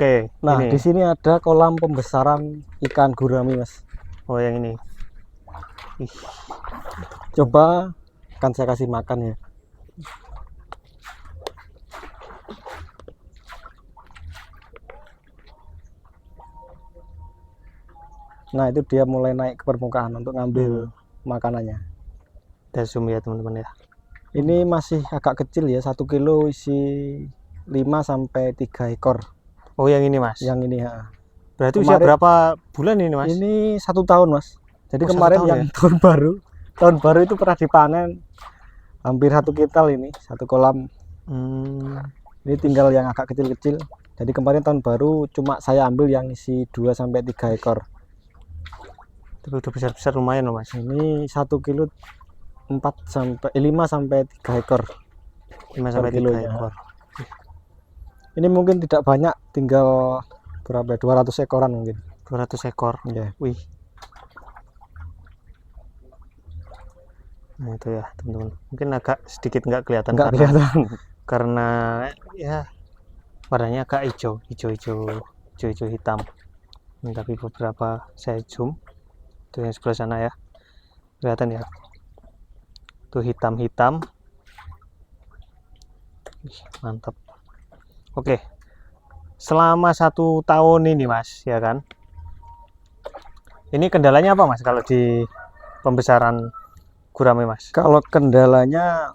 Oke. Nah, ini. di sini ada kolam pembesaran ikan gurami, Mas. Oh, yang ini. Ih. Coba akan saya kasih makan ya. Nah, itu dia mulai naik ke permukaan untuk ngambil makanannya. Kita zoom ya teman-teman ya. Ini masih agak kecil ya, 1 kilo isi 5 sampai 3 ekor. Oh, yang ini Mas. Yang ini ya. Berarti usia berapa bulan ini Mas? Ini 1 tahun Mas. Jadi kemarin 1 tahun yang ya? tahun baru itu pernah dipanen hampir 1 kintal ini, 1 kolam. Ini tinggal yang agak kecil-kecil. Jadi kemarin tahun baru cuma saya ambil yang isi 2 sampai 3 ekor. Tapi udah besar-besar lumayan loh Mas. Ini 1 kilo 5 sampai 3 ekor. 5 sampai 3 ekor. Ini mungkin tidak banyak, tinggal berapa? 200 ekoran mungkin. 200 ekor. Ya. Wih. Nah, itu ya teman-teman. Mungkin agak sedikit nggak kelihatan karena ya warnanya agak hijau hitam. Tapi beberapa saya zoom. Itu yang sebelah sana ya. Kelihatan ya. Tuh hitam. Mantap. Oke. Selama 1 tahun ini Mas, ya kan? Ini kendalanya apa Mas kalau di pembesaran gurame Mas? Kalau kendalanya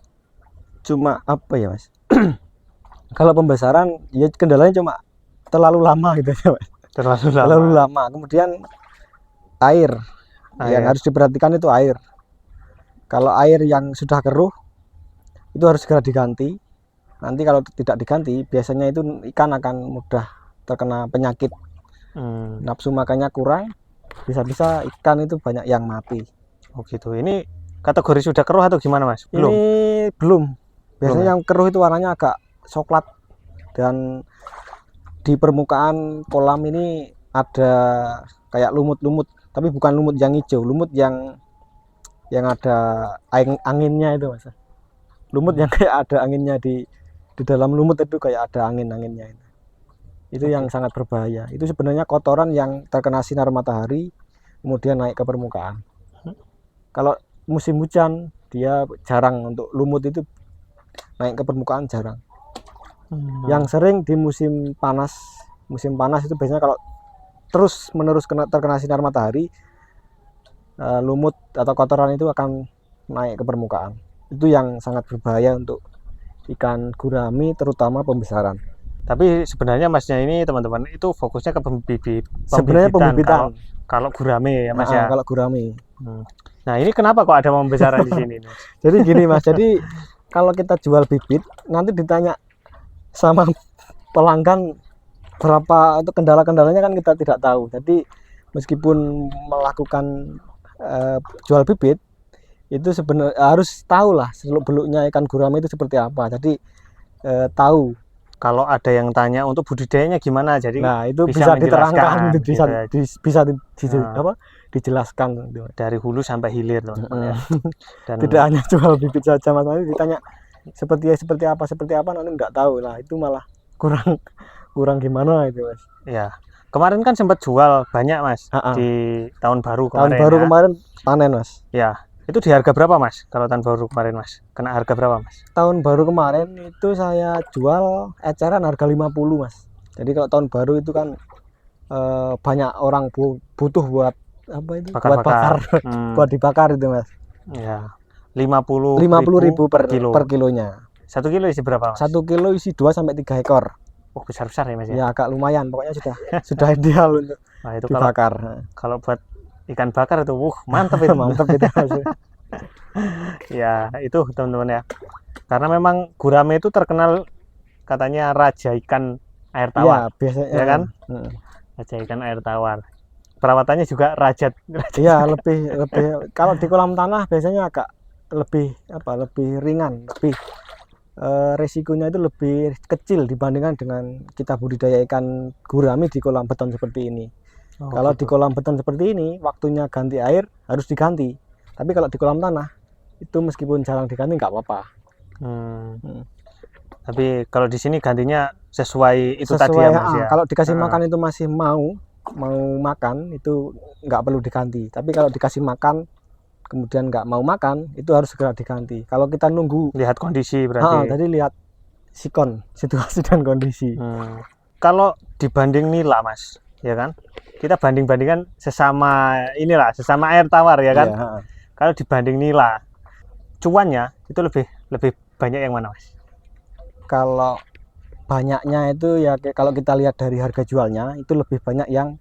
cuma apa ya Mas? Kalau pembesaran ya kendalanya cuma terlalu lama gitu ya Mas. Terlalu lama. Kemudian air. Yang harus diperhatikan itu air. Kalau air yang sudah keruh itu harus segera diganti. Nanti kalau tidak diganti biasanya itu ikan akan mudah terkena penyakit. Nafsu makannya kurang, bisa-bisa ikan itu banyak yang mati. Oh gitu. Ini kategori sudah keruh atau gimana Mas? Belum. Ini belum. Biasanya yang keruh itu warnanya agak coklat, dan di permukaan kolam ini ada kayak lumut-lumut, tapi bukan lumut yang hijau, lumut yang ada anginnya itu Mas. Lumut yang kayak ada anginnya di dalam lumut itu, kayak ada angin-anginnya itu yang sangat berbahaya. Itu sebenarnya kotoran yang terkena sinar matahari kemudian naik ke permukaan. Kalau musim hujan dia jarang, untuk lumut itu naik ke permukaan jarang. Yang sering di musim panas itu biasanya kalau terus menerus terkena sinar matahari, lumut atau kotoran itu akan naik ke permukaan. Itu yang sangat berbahaya untuk ikan gurami, terutama pembesaran. Tapi sebenarnya Masnya ini teman-teman itu fokusnya ke sebenarnya pembibitan. Kalau gurame ya Mas ya. Kalau gurame. Nah, ini kenapa kok ada pembesaran di sini Mas? Jadi gini Mas, jadi kalau kita jual bibit nanti ditanya sama pelanggan berapa, untuk kendala-kendalanya kan kita tidak tahu. Jadi meskipun melakukan jual bibit itu sebenarnya harus tahu lah seluk-beluknya ikan gurame itu seperti apa. Jadi tahu. Kalau ada yang tanya untuk budidayanya gimana, jadi nah itu bisa diterangkan, bisa nah, dijelaskan dari hulu sampai hilir loh. Ya. Dan tidak hanya jual bibit saja Mas, nanti ditanya seperti apa nanti nggak tahu lah, itu malah kurang gimana itu Mas. Ya, kemarin kan sempat jual banyak Mas di tahun baru kemarin. Kemarin panen Mas. Ya, itu di harga berapa Mas kalau tahun baru kemarin Mas? Kena harga berapa Mas? Tahun baru kemarin itu saya jual eceran harga 50 Mas. Jadi kalau tahun baru itu kan banyak orang butuh buat apa itu? Bakar. Buat dibakar itu Mas. Ya, 50.000 per kilonya. 1 kilo isi berapa Mas? 1 kilo isi 2 sampai 3 ekor. Oh, besar-besar ya Mas ya? Ya agak lumayan, pokoknya sudah ideal untuk itu dibakar. Kalau buat ikan bakar itu mantap itu. Mantap itu Mas. Ya, itu teman-teman ya. Karena memang gurame itu terkenal katanya raja ikan air tawar. Ya, biasanya. Ya kan? Raja ikan air tawar. Perawatannya juga raja. Iya, lebih kalau di kolam tanah biasanya agak lebih ringan, resikonya itu lebih kecil dibandingkan dengan kita budidaya ikan gurame di kolam beton seperti ini. Kalau di kolam beton seperti ini, waktunya ganti air harus diganti. Tapi kalau di kolam tanah itu meskipun jarang diganti nggak apa-apa. Tapi kalau di sini gantinya sesuai itu tadi sesuai ya Mas ya. kalau dikasih Ah. makan itu masih mau makan itu nggak perlu diganti, tapi kalau dikasih makan kemudian nggak mau makan itu harus segera diganti. Kalau kita nunggu Lihat kondisi berarti. tadi lihat situasi dan kondisi. Kalau dibanding nila Mas, ya kan? Kita banding-bandingkan sesama inilah, sesama air tawar ya kan? Iya, Kalau dibanding nila, cuannya itu lebih banyak yang mana Mas? kalau banyaknya itu ya kalau kita lihat dari harga jualnya itu lebih banyak yang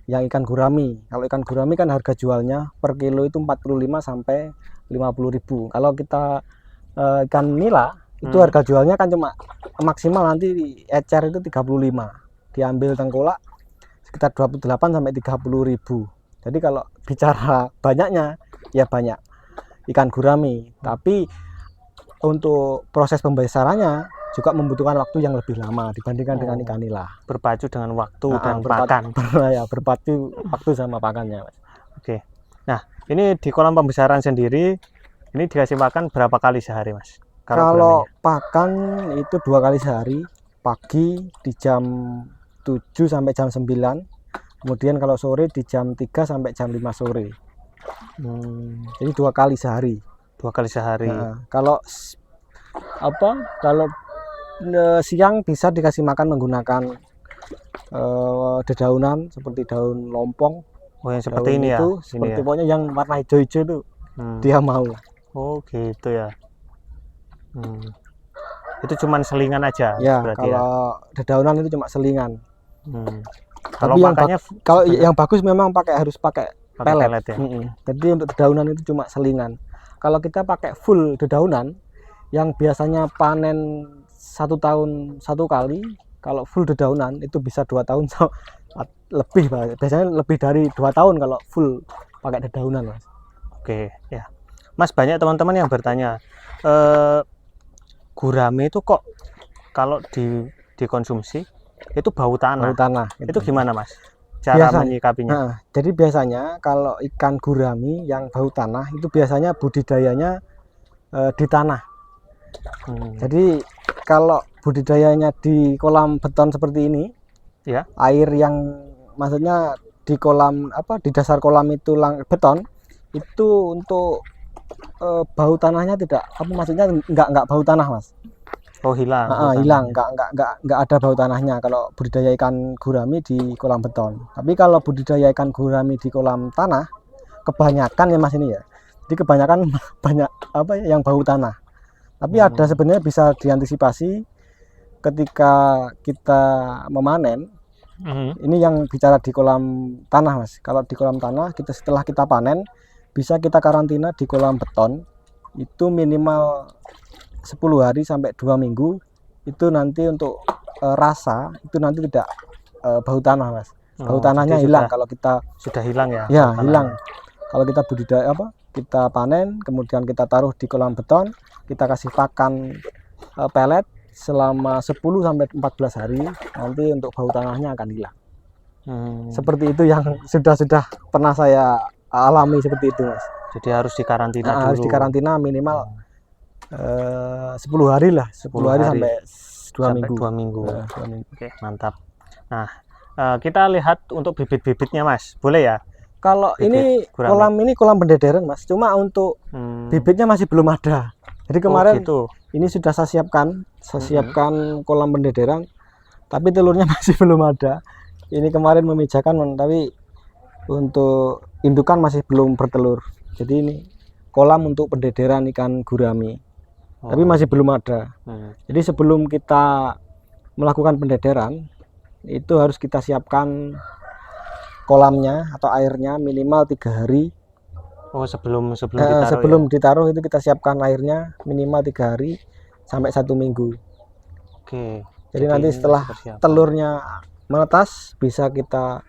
ikan gurami. Kalau ikan gurami kan harga jualnya per kilo itu 45 sampai 50.000. Kalau kita ikan nila itu harga jualnya kan cuma maksimal nanti ecer itu 35. Diambil tengkolak sekitar 28 sampai 30.000. Jadi kalau bicara banyaknya ya banyak ikan gurami, tapi untuk proses pembesarannya juga membutuhkan waktu yang lebih lama dibandingkan dengan ikan nila. Berpacu dengan waktu dan pakan. Ya, berpacu waktu sama pakannya, Mas. Oke. Nah, ini di kolam pembesaran sendiri ini dikasih makan berapa kali sehari, Mas? Kalau pakan itu 2 kali sehari, pagi di jam 7 sampai jam 9. Kemudian kalau sore di jam 3 sampai jam 5 sore. Jadi 2 kali sehari. 2 kali sehari. Nah, kalau siang bisa dikasih makan menggunakan dedaunan seperti daun lompong. Oh, yang seperti ini itu, ya. Seperti pokoknya yang warna hijau-hijau itu dia mau. Oh, gitu ya. Itu cuman selingan aja Ya, berarti kalau dedaunan itu cuma selingan. Kalau Tapi pakannya kalau yang bagus memang harus pakai pelet ya. Jadi untuk dedaunan itu cuma selingan. Kalau kita pakai full dedaunan yang biasanya panen 1 tahun 1 kali, kalau full dedaunan itu bisa 2 tahun lebih, biasanya lebih dari 2 tahun kalau full pakai dedaunan, Mas. Oke, ya. Mas, banyak teman-teman yang bertanya, gurame itu kok kalau dikonsumsi itu bau tanah. Bau tanah. Itu gimana, Mas? Cara menyikapinya? Nah, jadi biasanya kalau ikan gurami yang bau tanah itu biasanya budidayanya di tanah. Jadi kalau budidayanya di kolam beton seperti ini, ya, air yang maksudnya di kolam di dasar kolam itu beton itu untuk bau tanahnya tidak maksudnya nggak bau tanah, Mas. Oh, hilang. Hilang, nggak ada bau tanahnya kalau budidaya ikan gurami di kolam beton. Tapi kalau budidaya ikan gurami di kolam tanah kebanyakan ya Mas ini ya. Jadi kebanyakan banyak yang bau tanah. Tapi ada sebenarnya bisa diantisipasi ketika kita memanen. Ini yang bicara di kolam tanah, Mas. Kalau di kolam tanah setelah kita panen bisa kita karantina di kolam beton itu minimal 10 hari sampai 2 minggu. Itu nanti untuk rasa itu nanti tidak bau tanah, Mas. Bau tanahnya hilang kalau kita sudah hilang ya. Ya, hilang. Kalau kita budidaya kita panen kemudian kita taruh di kolam beton, kita kasih pakan pelet selama 10 sampai 14 hari, nanti untuk bau tanahnya akan hilang. Seperti itu yang sudah pernah saya alami seperti itu, Mas. Jadi harus dikarantina dulu. Harus dikarantina minimal 10 hari lah, 10 hari sampai 2 minggu. 2 minggu. Oke, mantap. Nah, kita lihat untuk bibit-bibitnya, Mas. Boleh ya? Kalau ini kolam ini kolam pendederan, Mas. Cuma untuk bibitnya masih belum ada. Jadi kemarin ini sudah saya siapkan kolam pendederan, tapi telurnya masih belum ada. Ini kemarin memijakan, tapi untuk indukan masih belum bertelur. Jadi ini kolam untuk pendederan ikan gurami, tapi masih belum ada. Jadi sebelum kita melakukan pendederan itu harus kita siapkan kolamnya atau airnya minimal 3 hari. Oh, sebelum ditaruh itu kita siapkan airnya minimal 3 hari sampai 1 minggu. Oke. Jadi nanti setelah telurnya menetas bisa kita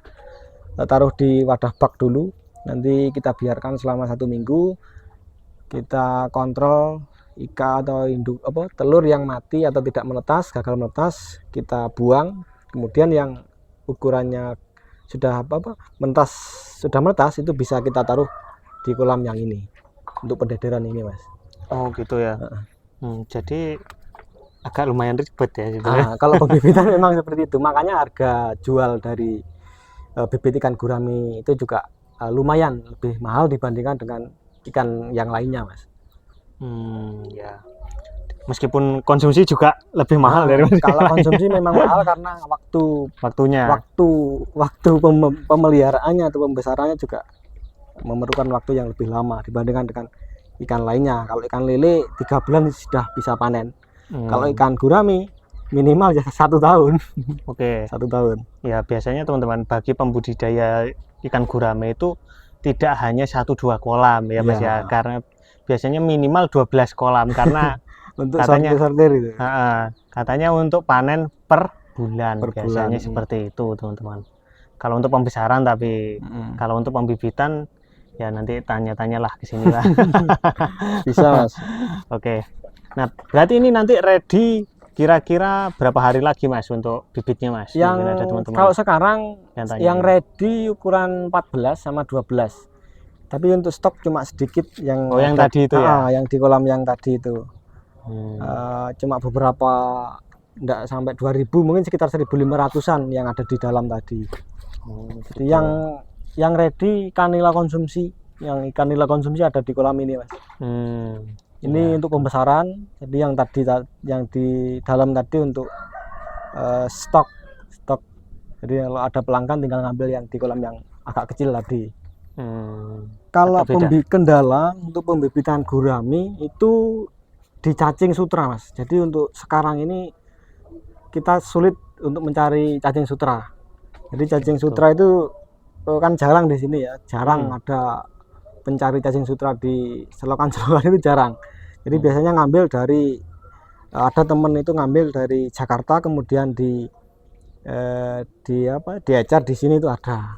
taruh di wadah bak dulu. Nanti kita biarkan selama 1 minggu. Kita kontrol ikan atau induk telur yang mati atau tidak menetas, gagal menetas, kita buang. Kemudian yang ukurannya sudah menetas itu bisa kita taruh di kolam yang ini untuk pendederan ini, Mas. Oh, gitu ya. Jadi agak lumayan ribet ya sebenarnya. Kalau pembibitan memang seperti itu, makanya harga jual dari bibit ikan gurami itu juga lumayan lebih mahal dibandingkan dengan ikan yang lainnya, Mas. Ya. Meskipun konsumsi juga lebih mahal dari kalau konsumsi memang mahal karena waktunya. Waktu pemeliharaannya atau pembesarannya juga memerlukan waktu yang lebih lama dibandingkan dengan ikan lainnya. Kalau ikan lele 3 bulan sudah bisa panen. Kalau ikan gurami minimal ya 1 tahun. Oke. 1 tahun. Ya biasanya teman-teman, bagi pembudidaya ikan gurame itu tidak hanya 1-2 kolam ya Mas ya, karena biasanya minimal 12 kolam karena untuk katanya sortir itu. Katanya untuk panen per bulan biasanya seperti itu teman-teman. Kalau untuk pembesaran, tapi kalau untuk pembibitan ya nanti tanya-tanyalah ke sini lah. Bisa Mas. Oke. Nah berarti ini nanti ready kira-kira berapa hari lagi Mas untuk bibitnya Mas? Yang ada teman-teman kalau sekarang yang ready ukuran 14 sama 12. Tapi untuk stok cuma sedikit yang yang tadi itu ya. Yang di kolam yang tadi itu. Cuma beberapa, enggak sampai 2000, mungkin sekitar 1500-an yang ada di dalam tadi. Jadi yang ready ikan nila konsumsi, yang ikan nila konsumsi ada di kolam ini Mas. Ini untuk pembesaran, jadi yang di dalam tadi untuk stok. Jadi kalau ada pelanggan tinggal ngambil yang di kolam yang agak kecil tadi. Kalau kendala untuk pembibitan gurami itu di cacing sutra Mas. Jadi untuk sekarang ini kita sulit untuk mencari cacing sutra. Jadi cacing sutra itu kan jarang di sini ya, jarang ada pencari cacing sutra di selokan-selokan itu jarang. Jadi biasanya ngambil dari ada temen itu ngambil dari Jakarta, kemudian diecer di sini itu ada.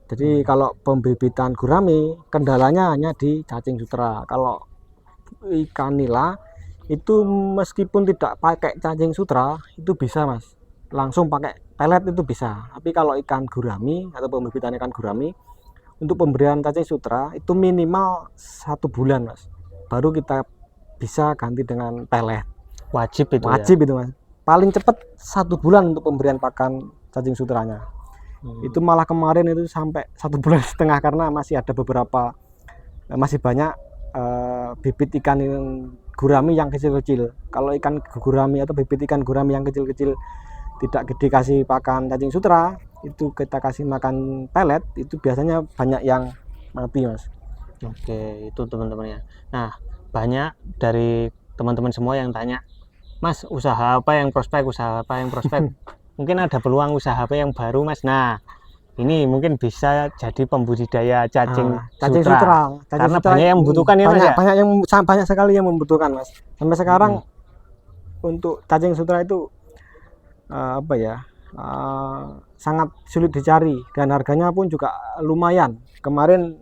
Jadi kalau pembibitan gurami kendalanya hanya di cacing sutra. Kalau ikan nila itu meskipun tidak pakai cacing sutra itu bisa Mas, langsung pakai pelet itu bisa. Tapi kalau ikan gurami atau pembibitan ikan gurami untuk pemberian cacing sutra itu minimal 1 bulan Mas, baru kita bisa ganti dengan pelet. Wajib itu Mas, paling cepat 1 bulan untuk pemberian pakan cacing sutranya. Itu malah kemarin itu sampai 1,5 bulan karena masih ada masih banyak bibit ikan gurami yang kecil-kecil. Kalau ikan gurami atau bibit ikan gurami yang kecil-kecil tidak dikasih pakan cacing sutra, itu kita kasih makan pelet, itu biasanya banyak yang mati Mas. Oke, itu teman-teman ya. Nah banyak dari teman-teman semua yang tanya, Mas usaha apa yang prospek, mungkin ada peluang usaha apa yang baru Mas. Nah ini mungkin bisa jadi pembudidaya cacing sutra. Karena banyak yang membutuhkan ya Mas ya? Banyak sekali yang membutuhkan Mas. Sampai sekarang untuk cacing sutra itu sangat sulit dicari dan harganya pun juga lumayan. Kemarin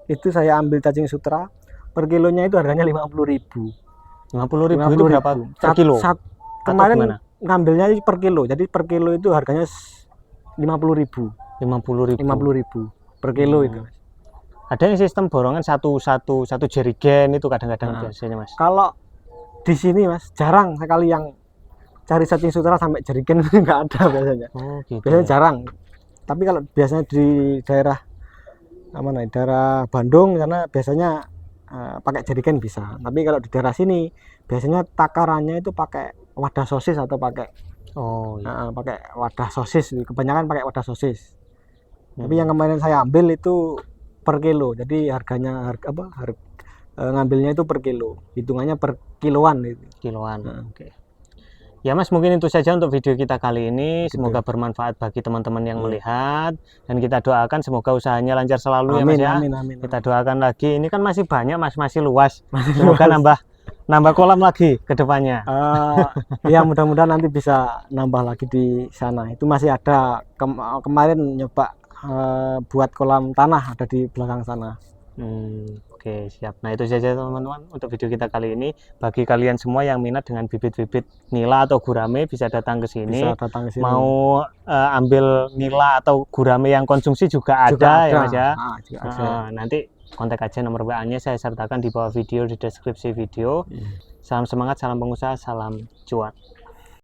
itu saya ambil cacing sutra, per kilonya itu harganya 50.000. 50.000 itu berapa per kilo? Kemarin ngambilnya per kilo, jadi per kilo itu harganya 50.000. 50.000 per kilo itu. Ada yang sistem borongan satu jerigen itu kadang-kadang biasanya Mas. Kalau di sini Mas jarang sekali yang cari cacing sutra sampai jerigen, nggak ada biasanya. Gitu. Biasanya jarang. Tapi kalau biasanya di daerah daerah Bandung karena biasanya pakai jerigen bisa. Tapi kalau di daerah sini biasanya takarannya itu pakai wadah sosis atau pakai pakai wadah sosis. Kebanyakan pakai wadah sosis. Tapi yang kemarin saya ambil itu per kilo. Jadi harganya ngambilnya itu per kilo. Hitungannya per kiloan itu. Oke. Ya Mas, mungkin itu saja untuk video kita kali ini. Semoga bermanfaat bagi teman-teman yang melihat, dan kita doakan semoga usahanya lancar selalu. Amin, ya Mas ya. Amin. Kita doakan lagi. Ini kan masih banyak Mas, masih luas. Semoga nambah kolam lagi ke depannya. Ya mudah-mudahan nanti bisa nambah lagi di sana. Itu masih ada kemarin nyoba buat kolam tanah ada di belakang sana. Oke, siap. Nah itu saja teman-teman untuk video kita kali ini. Bagi kalian semua yang minat dengan bibit-bibit nila atau gurame bisa datang ke sini. Mau ambil nila atau gurame yang konsumsi juga ada ya Mas ya. Nanti kontak aja, nomor WA-nya saya sertakan di bawah video, di deskripsi video. Salam semangat, salam pengusaha, salam cuan.